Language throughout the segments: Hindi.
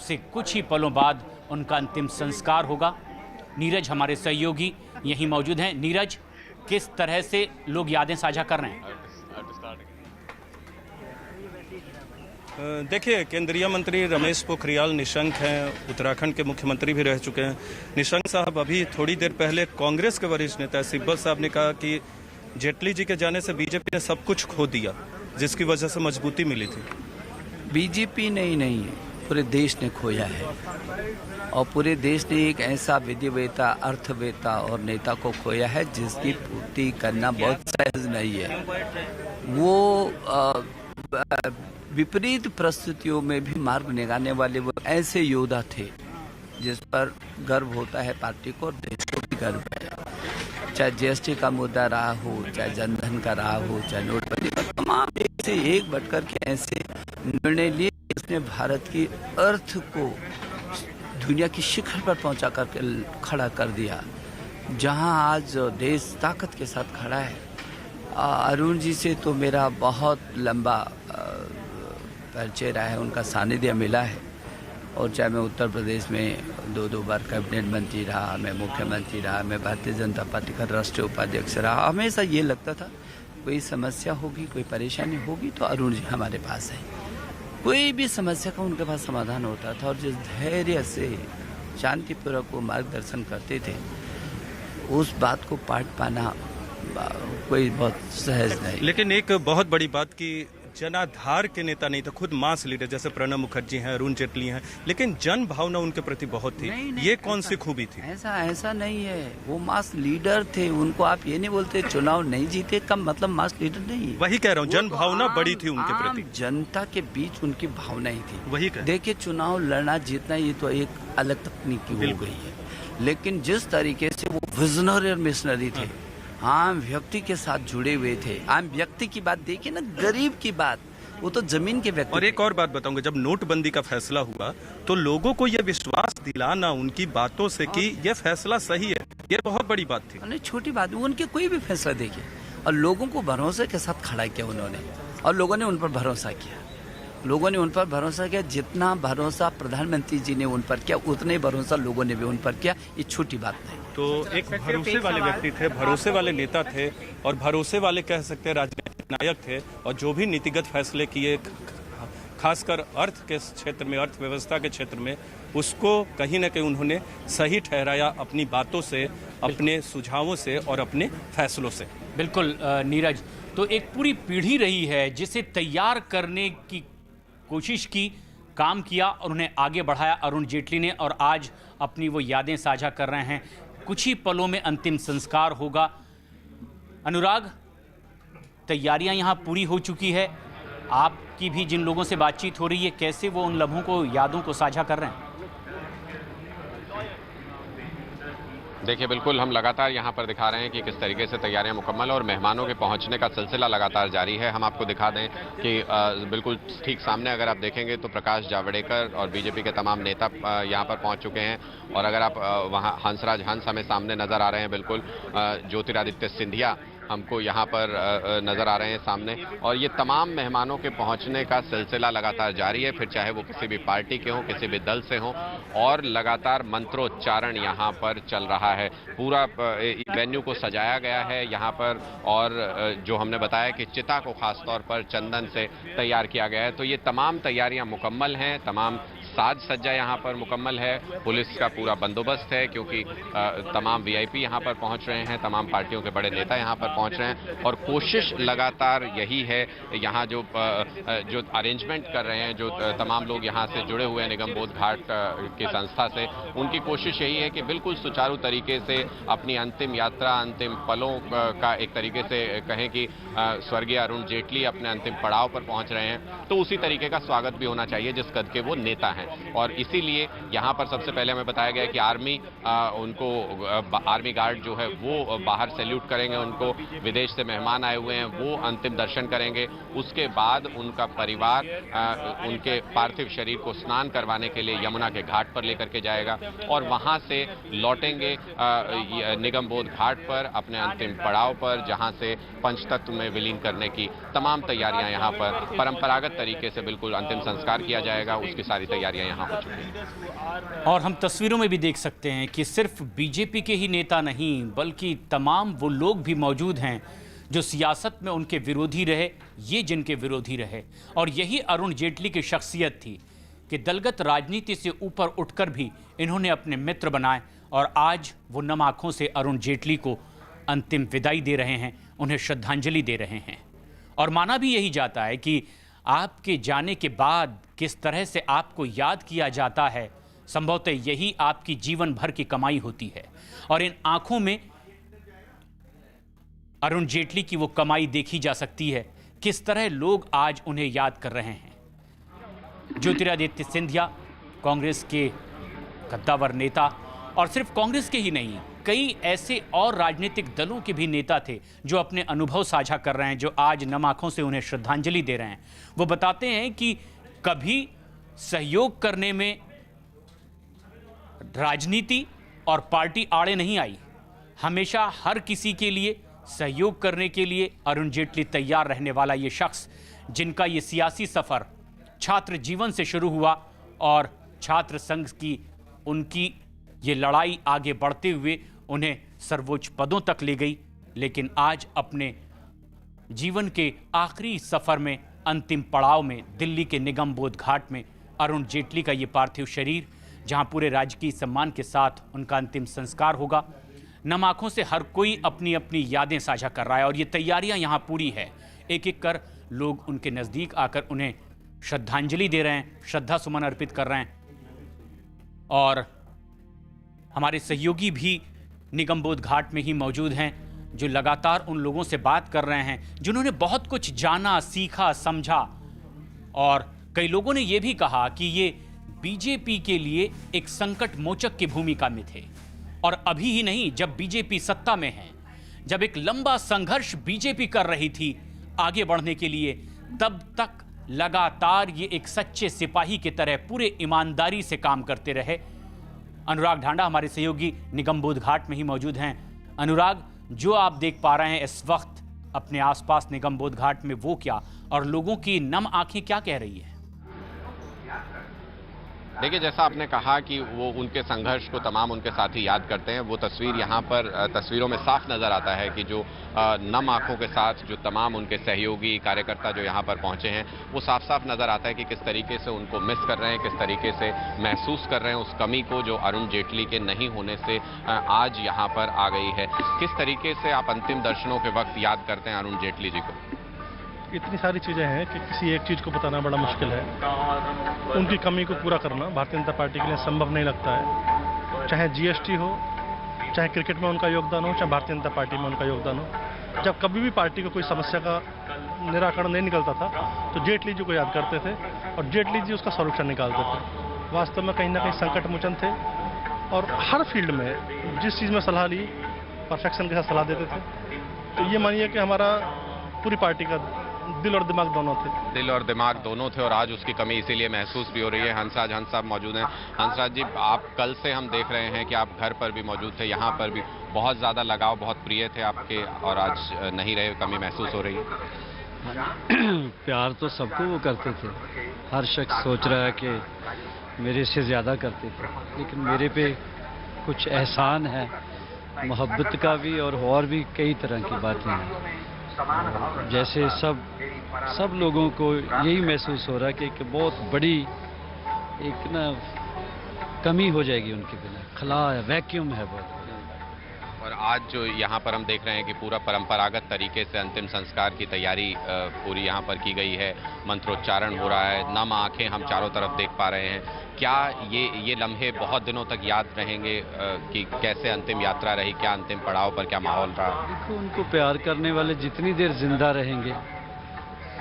से कुछ ही पलों बाद उनका अंतिम संस्कार होगा। नीरज हमारे सहयोगी यहीं मौजूद हैं। नीरज, किस तरह से लोग यादें साझा कर रहे हैं? देखिए, केंद्रीय मंत्री रमेश पोखरियाल निशंक हैं, उत्तराखंड के मुख्यमंत्री भी रह चुके हैं। निशंक साहब अभी थोड़ी देर पहले कांग्रेस के वरिष्ठ नेता सिब्बल साहब ने कहा कि जेटली जी के जाने से बीजेपी ने सब कुछ खो दिया, जिसकी वजह से मजबूती मिली थी। बीजेपी नहीं, पूरे देश ने खोया है और पूरे देश ने एक ऐसा विधिवेता, अर्थवेता और नेता को खोया है जिसकी पूर्ति करना बहुत सहज नहीं है। वो विपरीत परिस्थितियों में भी मार्ग निकालने वाले वो ऐसे योद्धा थे जिस पर गर्व होता है पार्टी को और देश को भी गर्व है। चाहे जीएसटी का मुद्दा रहा हो, चाहे जनधन का रहा हो, चाहे नोटबंदी का, तमाम एक से एक बढ़कर के ऐसे निर्णय लिए जिसने भारत की अर्थ को दुनिया की शिखर पर पहुंचा करके खड़ा कर दिया, जहां आज देश ताकत के साथ खड़ा है। अरुण जी से तो मेरा बहुत लंबा परिचय रहा है, उनका सानिध्य मिला है और चाहे मैं उत्तर प्रदेश में दो बार कैबिनेट मंत्री रहा, मैं मुख्यमंत्री रहा, मैं भारतीय जनता पार्टी का राष्ट्रीय उपाध्यक्ष रहा, हमेशा ये लगता था कोई समस्या होगी, कोई परेशानी होगी तो अरुण जी हमारे पास है। कोई भी समस्या का उनके पास समाधान होता था और जिस धैर्य से शांतिपूर्वक वो मार्गदर्शन करते थे, उस बात को पाट पाना कोई बहुत सहज नहीं। लेकिन एक बहुत बड़ी बात कि जनाधार के नेता नहीं थे, खुद मास लीडर जैसे प्रणब मुखर्जी हैं, अरुण जेटली हैं, लेकिन जन भावना उनके प्रति बहुत थी। नहीं, ये कौन सी खूबी थी? ऐसा नहीं है। वो मास लीडर थे, उनको आप ये नहीं बोलते चुनाव नहीं जीते कम मतलब मास लीडर नहीं। वही कह रहा हूँ, जन भावना बड़ी थी उनके प्रति, जनता के बीच उनकी भावना ही थी। वही देखिए, चुनाव लड़ना जीतना ये तो एक अलग तकनीकी हो गई है, लेकिन जिस तरीके से वो विजनरी और मिशनरी थे, आम व्यक्ति के साथ जुड़े हुए थे। आम व्यक्ति की बात देखिए ना, गरीब की बात, वो तो जमीन के व्यक्ति। और एक और बात बताऊंगा, जब नोटबंदी का फैसला हुआ तो लोगों को यह विश्वास दिलाना उनकी बातों से कि यह फैसला सही है, यह बहुत बड़ी बात थी। नहीं, छोटी बात, उनके कोई भी फैसला देखिए और लोगों को भरोसे के साथ खड़ा किया उन्होंने और लोगों ने उन पर भरोसा किया। लोगों ने उन पर भरोसा किया, जितना भरोसा प्रधानमंत्री जी ने उन पर किया उतने भरोसा लोगों ने भी उन पर किया। ये छोटी बात नहीं। तो एक भरोसे वाले व्यक्ति थे, भरोसे वाले नेता थे और भरोसे वाले कह सकते हैं राजनीतिक नायक थे, और जो भी नीतिगत फैसले किए खासकर अर्थ के क्षेत्र में, अर्थव्यवस्था के क्षेत्र में, उसको कहीं ना कहीं उन्होंने सही ठहराया अपनी बातों से, अपने सुझावों से और अपने फैसलों से। बिल्कुल नीरज, तो एक पूरी पीढ़ी रही है जिसे तैयार करने की कोशिश की, काम किया और उन्हें आगे बढ़ाया अरुण जेटली ने, और आज अपनी वो यादें साझा कर रहे हैं। कुछ ही पलों में अंतिम संस्कार होगा। अनुराग, तैयारियां यहां पूरी हो चुकी है। आपकी भी जिन लोगों से बातचीत हो रही है, कैसे वो उन लम्हों को, यादों को साझा कर रहे हैं? देखिए, बिल्कुल हम लगातार यहाँ पर दिखा रहे हैं कि किस तरीके से तैयारियां मुकम्मल और मेहमानों के पहुंचने का सिलसिला लगातार जारी है। हम आपको दिखा दें कि बिल्कुल ठीक सामने अगर आप देखेंगे तो प्रकाश जावड़ेकर और बीजेपी के तमाम नेता यहाँ पर पहुंच चुके हैं, और अगर आप वहाँ हंसराज हंस हमें सामने नज़र आ रहे हैं, बिल्कुल ज्योतिरादित्य सिंधिया हमको यहाँ पर नज़र आ रहे हैं सामने, और ये तमाम मेहमानों के पहुँचने का सिलसिला लगातार जारी है, फिर चाहे वो किसी भी पार्टी के हों, किसी भी दल से हों, और लगातार मंत्रोच्चारण यहाँ पर चल रहा है। पूरा वेन्यू को सजाया गया है यहाँ पर, और जो हमने बताया कि चिता को खास तौर पर चंदन से तैयार किया गया है। तो ये तमाम तैयारियाँ मुकम्मल हैं, तमाम साज सज्जा यहाँ पर मुकम्मल है, पुलिस का पूरा बंदोबस्त है, क्योंकि तमाम वीआईपी यहाँ पर पहुँच रहे हैं, तमाम पार्टियों के बड़े नेता यहाँ पर पहुँच रहे हैं, और कोशिश लगातार यही है। यहाँ जो अरेंजमेंट कर रहे हैं, जो तमाम लोग यहाँ से जुड़े हुए हैं निगम बोध घाट की संस्था से, उनकी कोशिश यही है कि बिल्कुल सुचारू तरीके से अपनी अंतिम यात्रा, अंतिम पलों का एक तरीके से कहें कि स्वर्गीय अरुण जेटली अपने अंतिम पड़ाव पर पहुँच रहे हैं, तो उसी तरीके का स्वागत भी होना चाहिए जिस कद के वो नेता हैं। और इसीलिए यहाँ पर सबसे पहले हमें बताया गया कि आर्मी गार्ड जो है वो बाहर सैल्यूट करेंगे उनको, विदेश से मेहमान आए हुए हैं वो अंतिम दर्शन करेंगे, उसके बाद उनका परिवार उनके पार्थिव शरीर को स्नान करवाने के लिए यमुना के घाट पर लेकर के जाएगा, और वहां से लौटेंगे निगम बोध घाट पर अपने अंतिम पड़ाव पर, जहां से पंचतत्व में विलीन करने की तमाम तैयारियां यहाँ पर परंपरागत तरीके से बिल्कुल अंतिम संस्कार किया जाएगा, उसकी सारी तैयारियां तैयारियां यहाँ हो चुकी हैं। और हम तस्वीरों में भी देख सकते हैं कि सिर्फ बीजेपी के ही नेता नहीं बल्कि तमाम वो लोग भी मौजूद हैं जो सियासत में उनके विरोधी रहे, ये जिनके विरोधी रहे। और यही अरुण जेटली की शख्सियत थी कि दलगत राजनीति से ऊपर उठकर भी इन्होंने अपने मित्र बनाए और आज वो नम आंखों से अरुण जेटली को अंतिम विदाई दे रहे हैं, उन्हें श्रद्धांजलि दे रहे हैं। और माना भी यही जाता है कि आपके जाने के बाद किस तरह से आपको याद किया जाता है, संभवतः यही आपकी जीवन भर की कमाई होती है। और इन आंखों में अरुण जेटली की वो कमाई देखी जा सकती है, किस तरह लोग आज उन्हें याद कर रहे हैं। ज्योतिरादित्य सिंधिया कांग्रेस के कद्दावर नेता, और सिर्फ कांग्रेस के ही नहीं, कई ऐसे और राजनीतिक दलों के भी नेता थे जो अपने अनुभव साझा कर रहे हैं, जो आज नम आंखों से उन्हें श्रद्धांजलि दे रहे हैं। वो बताते हैं कि कभी सहयोग करने में राजनीति और पार्टी आड़े नहीं आई, हमेशा हर किसी के लिए सहयोग करने के लिए अरुण जेटली तैयार रहने वाला ये शख्स, जिनका ये सियासी सफ़र छात्र जीवन से शुरू हुआ और छात्र संघ की उनकी ये लड़ाई आगे बढ़ते हुए उन्हें सर्वोच्च पदों तक ले गई। लेकिन आज अपने जीवन के आखिरी सफ़र में, अंतिम पड़ाव में, दिल्ली के निगम बोध घाट में अरुण जेटली का ये पार्थिव शरीर, जहां पूरे राजकीय सम्मान के साथ उनका अंतिम संस्कार होगा। नम आंखों से हर कोई अपनी अपनी यादें साझा कर रहा है और ये तैयारियां यहाँ पूरी है। एक एक कर लोग उनके नज़दीक आकर उन्हें श्रद्धांजलि दे रहे हैं, श्रद्धा सुमन अर्पित कर रहे हैं। और हमारे सहयोगी भी निगम बोध घाट में ही मौजूद हैं, जो लगातार उन लोगों से बात कर रहे हैं जिन्होंने बहुत कुछ जाना, सीखा, समझा। और कई लोगों ने यह भी कहा कि ये बीजेपी के लिए एक संकट मोचक की भूमिका में थे। और अभी ही नहीं, जब बीजेपी सत्ता में है, जब एक लंबा संघर्ष बीजेपी कर रही थी आगे बढ़ने के लिए, तब तक लगातार ये एक सच्चे सिपाही की तरह पूरे ईमानदारी से काम करते रहे। अनुराग ढांडा हमारे सहयोगी निगम बोध घाट में ही मौजूद हैं। अनुराग, जो आप देख पा रहे हैं इस वक्त अपने आसपास निगम बोध घाट में, वो क्या और लोगों की नम आंखें क्या कह रही है? देखिए, जैसा आपने कहा कि वो उनके संघर्ष को तमाम उनके साथी याद करते हैं, वो तस्वीर यहाँ पर तस्वीरों में साफ नजर आता है कि जो नम आंखों के साथ जो तमाम उनके सहयोगी कार्यकर्ता जो यहाँ पर पहुंचे हैं, वो साफ साफ नजर आता है कि किस तरीके से उनको मिस कर रहे हैं, किस तरीके से महसूस कर रहे हैं उस कमी को जो अरुण जेटली के नहीं होने से आज यहाँ पर आ गई है। किस तरीके से आप अंतिम दर्शनों के वक्त याद करते हैं अरुण जेटली जी को? इतनी सारी चीज़ें हैं कि किसी एक चीज़ को बताना बड़ा मुश्किल है। उनकी कमी को पूरा करना भारतीय जनता पार्टी के लिए संभव नहीं लगता है। चाहे जीएसटी हो, चाहे क्रिकेट में उनका योगदान हो, चाहे भारतीय जनता पार्टी में उनका योगदान हो। जब कभी भी पार्टी को कोई समस्या का निराकरण नहीं निकलता था तो जेटली जी को याद करते थे और जेटली जी उसका सॉल्यूशन निकालते थे। वास्तव में कहीं ना कहीं संकट मोचन थे और हर फील्ड में जिस चीज़ में सलाह ली, परफेक्शन के साथ सलाह देते थे। तो ये मानिए कि हमारा पूरी पार्टी का दिल और दिमाग दोनों थे। दिल और दिमाग दोनों थे और आज उसकी कमी इसीलिए महसूस भी हो रही है। हंसराज साहब मौजूद हैं। हंसराज जी, आप कल से हम देख रहे हैं कि आप घर पर भी मौजूद थे, यहाँ पर भी बहुत ज़्यादा लगाव, बहुत प्रिय थे आपके, और आज नहीं रहे, कमी महसूस हो रही है? प्यार तो सबको वो करते थे। हर शख्स सोच रहा है कि मेरे से ज़्यादा करते थे, लेकिन मेरे पे कुछ एहसान है, मोहब्बत का भी और भी कई तरह की बातें हैं। जैसे सब लोगों को यही महसूस हो रहा है कि एक बहुत बड़ी एक ना कमी हो जाएगी उनके बिना, खला है, वैक्यूम है बहुत। और आज जो यहाँ पर हम देख रहे हैं कि पूरा परंपरागत तरीके से अंतिम संस्कार की तैयारी पूरी यहाँ पर की गई है, मंत्रोच्चारण हो रहा है, नम आंखें हम चारों तरफ देख पा रहे हैं। क्या ये लम्हे बहुत दिनों तक याद रहेंगे कि कैसे अंतिम यात्रा रही, क्या अंतिम पड़ाव पर क्या माहौल रहा? देखो, उनको प्यार करने वाले जितनी देर जिंदा रहेंगे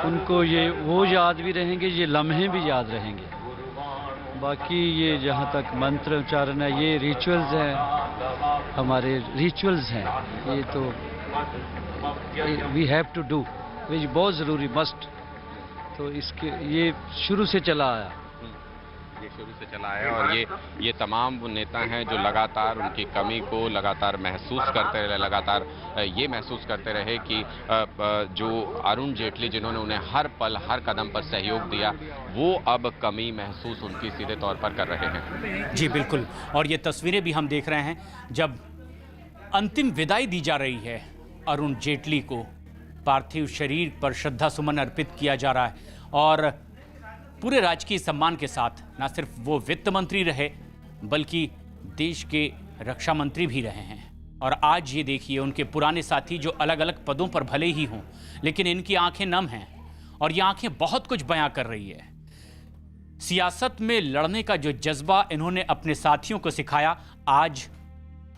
उनको वो याद भी रहेंगे, ये लम्हे भी याद रहेंगे। बाकी ये जहाँ तक मंत्र उच्चारण है, ये रिचुअल्स हैं, हमारे रिचुअल्स हैं, ये तो वी हैव टू डू, ये बहुत ज़रूरी, मस्ट। तो इसके ये शुरू से चला आया। ये शुरू से चला है और ये तमाम वो नेता हैं जो लगातार उनकी कमी को लगातार महसूस करते रहे, लगातार ये महसूस करते रहे कि जो अरुण जेटली जिन्होंने उन्हें हर पल हर कदम पर सहयोग दिया, वो अब कमी महसूस उनकी सीधे तौर पर कर रहे हैं। जी बिल्कुल, और ये तस्वीरें भी हम देख रहे हैं जब अंतिम विदाई दी जा रही है अरुण जेटली को, पार्थिव शरीर पर श्रद्धा सुमन अर्पित किया जा रहा है और पूरे राजकीय सम्मान के साथ न सिर्फ वो वित्त मंत्री रहे बल्कि देश के रक्षा मंत्री भी रहे हैं। और आज ये देखिए उनके पुराने साथी जो अलग अलग पदों पर भले ही हों लेकिन इनकी आंखें नम हैं और ये आंखें बहुत कुछ बयां कर रही है। सियासत में लड़ने का जो जज्बा इन्होंने अपने साथियों को सिखाया, आज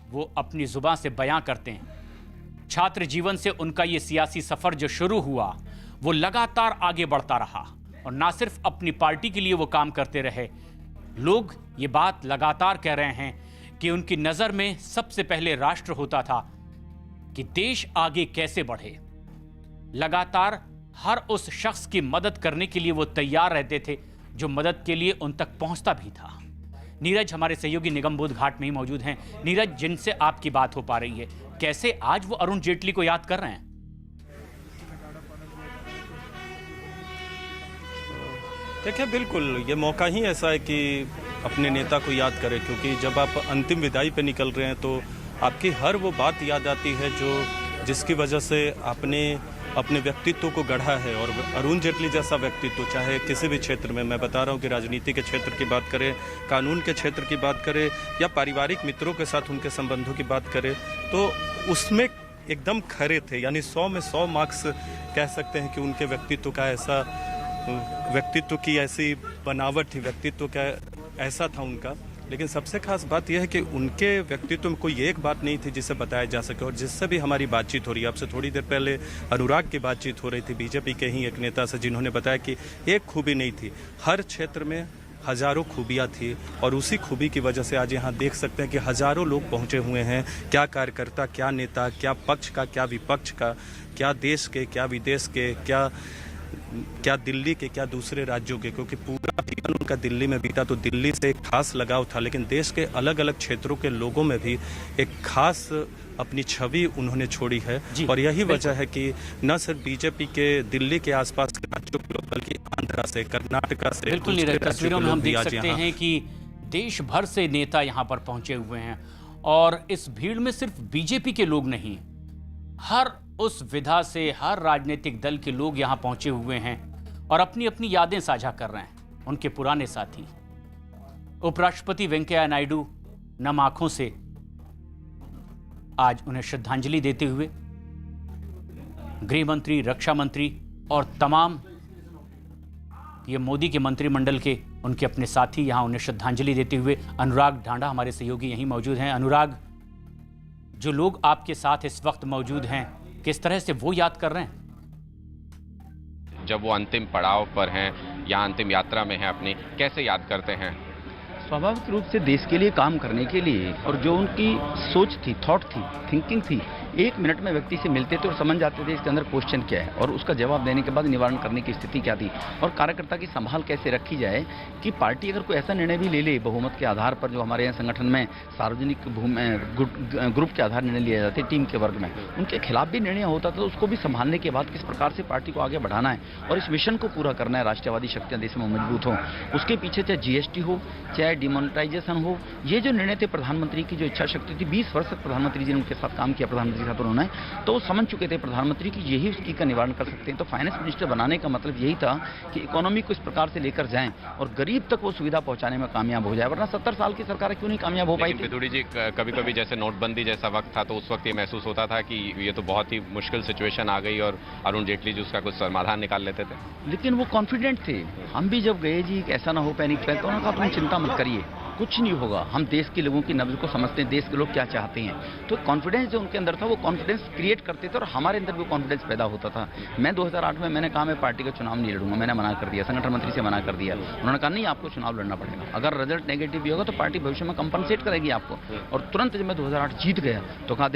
वो अपनी जुबान से बयां करते हैं। छात्र जीवन से उनका ये सियासी सफर जो शुरू हुआ वो लगातार आगे बढ़ता रहा और ना सिर्फ अपनी पार्टी के लिए वो काम करते रहे, लोग ये बात लगातार कह रहे हैं कि उनकी नज़र में सबसे पहले राष्ट्र होता था कि देश आगे कैसे बढ़े। लगातार हर उस शख्स की मदद करने के लिए वो तैयार रहते थे जो मदद के लिए उन तक पहुंचता भी था। नीरज हमारे सहयोगी निगम बोध घाट में ही मौजूद हैं। नीरज, जिनसे आपकी बात हो पा रही है, कैसे आज वो अरुण जेटली को याद कर रहे हैं? देखिए, बिल्कुल ये मौका ही ऐसा है कि अपने नेता को याद करें, क्योंकि जब आप अंतिम विदाई पे निकल रहे हैं तो आपकी हर वो बात याद आती है जो जिसकी वजह से आपने अपने व्यक्तित्व को गढ़ा है। और अरुण जेटली जैसा व्यक्तित्व चाहे किसी भी क्षेत्र में, मैं बता रहा हूँ कि राजनीति के क्षेत्र की बात करें, कानून के क्षेत्र की बात करें या पारिवारिक मित्रों के साथ उनके संबंधों की बात करें, तो उसमें एकदम खरे थे। यानी 100 में 100 मार्क्स कह सकते हैं कि उनके व्यक्तित्व का ऐसा, व्यक्तित्व की ऐसी बनावट थी, व्यक्तित्व का ऐसा था उनका। लेकिन सबसे खास बात यह है कि उनके व्यक्तित्व में कोई एक बात नहीं थी जिसे बताया जा सके। और जिससे भी हमारी बातचीत हो रही है, आपसे थोड़ी देर पहले अनुराग की बातचीत हो रही थी बीजेपी के ही एक नेता से, जिन्होंने बताया कि एक खूबी नहीं थी, हर क्षेत्र में हजारों खूबियाँ थी और उसी खूबी की वजह से आज यहाँ देख सकते हैं कि हजारों लोग पहुँचे हुए हैं। क्या कार्यकर्ता, क्या नेता, क्या पक्ष का, क्या विपक्ष का, क्या देश के, क्या विदेश के, क्या दिल्ली के, क्या दूसरे राज्यों के, क्योंकि पूरा जीवन उनका दिल्ली में बीता तो दिल्ली से एक खास लगाव था। लेकिन देश के अलग अलग क्षेत्रों के लोगों में भी एक खास अपनी छवि उन्होंने छोड़ी है। और यही वजह है कि न सिर्फ बीजेपी के दिल्ली के आसपास के राज्यों के लोग बल्कि आंध्रा से, कर्नाटका से, बिल्कुल नहीं, तस्वीरों में हम देख सकते हैं कि देश भर से नेता यहाँ पर पहुंचे हुए हैं और इस भीड़ में सिर्फ बीजेपी के लोग नहीं, हर उस विधा से हर राजनीतिक दल के लोग यहां पहुंचे हुए हैं और अपनी अपनी यादें साझा कर रहे हैं। उनके पुराने साथी उपराष्ट्रपति वेंकैया नायडू नम आंखों से आज उन्हें श्रद्धांजलि देते हुए, गृह मंत्री, रक्षा मंत्री और तमाम ये मोदी के मंत्रिमंडल के उनके अपने साथी यहां उन्हें श्रद्धांजलि देते हुए। अनुराग ढांडा हमारे सहयोगी यहीं मौजूद हैं। अनुराग, जो लोग आपके साथ इस वक्त मौजूद हैं, किस तरह से वो याद कर रहे हैं? जब वो अंतिम पड़ाव पर हैं या अंतिम यात्रा में हैं अपनी, कैसे याद करते हैं? स्वाभाविक रूप से देश के लिए काम करने के लिए, और जो उनकी सोच थी, थॉट थी, थिंकिंग थी, एक मिनट में व्यक्ति से मिलते थे और समझ जाते थे इसके अंदर क्वेश्चन क्या है और उसका जवाब देने के बाद निवारण करने की स्थिति क्या थी और कार्यकर्ता की संभाल कैसे रखी जाए कि पार्टी अगर कोई ऐसा निर्णय भी ले ले बहुमत के आधार पर, जो हमारे यहाँ संगठन में सार्वजनिक ग्रुप के आधार निर्णय लिए जाते टीम के वर्ग में, उनके खिलाफ भी निर्णय होता था, तो उसको भी संभालने के बाद किस प्रकार से पार्टी को आगे बढ़ाना है और इस मिशन को पूरा करना है। राष्ट्रवादी शक्तियां देश में मजबूत हों, उसके पीछे चाहे जीएसटी हो, चाहे डिमोनेटाइजेशन हो, ये जो निर्णय थे प्रधानमंत्री की जो इच्छा शक्ति थी, 20 वर्ष तक प्रधानमंत्री जी ने उनके साथ काम किया, प्रधानमंत्री के साथ उन्होंने, तो वो समझ चुके थे प्रधानमंत्री की यही उसकी का निवारण कर सकते हैं। तो फाइनेंस मिनिस्टर बनाने का मतलब यही था कि इकोनॉमी को इस प्रकार से लेकर जाएं और गरीब तक वो सुविधा पहुंचाने में कामयाब हो जाए, वरना 70 साल की सरकार क्यों नहीं कामयाब हो पाई थी। पिथौड़ी जी, कभी कभी जैसे नोटबंदी जैसा वक्त था तो उस वक्त ये महसूस होता था कि ये तो बहुत ही मुश्किल सिचुएशन आ गई और अरुण जेटली जी उसका कुछ समाधान निकाल लेते थे, लेकिन वो कॉन्फिडेंट थे। हम भी जब गए जी ऐसा ना हो पैनिक पे, तो उन्होंने कहा तुम चिंता मत करिए, कुछ नहीं होगा, हम देश के लोगों की नब्ज को समझते हैं, देश के लोग क्या चाहते हैं। तो कॉन्फिडेंस जो उनके अंदर था वो कॉन्फिडेंस क्रिएट करते थे और हमारे अंदर भी कॉन्फिडेंस पैदा होता था। मैं 2008 में मैंने कहा मैं पार्टी का चुनाव नहीं लड़ूंगा, मैंने मना कर दिया, संगठन मंत्री से मना कर दिया। उन्होंने कहा नहीं, आपको चुनाव लड़ना पड़ेगा, अगर रिजल्ट नेगेटिव भी होगा तो पार्टी भविष्य में कंपनसेट करेगी आपको। और तुरंत जब मैं 2008 जीत गया तो कहा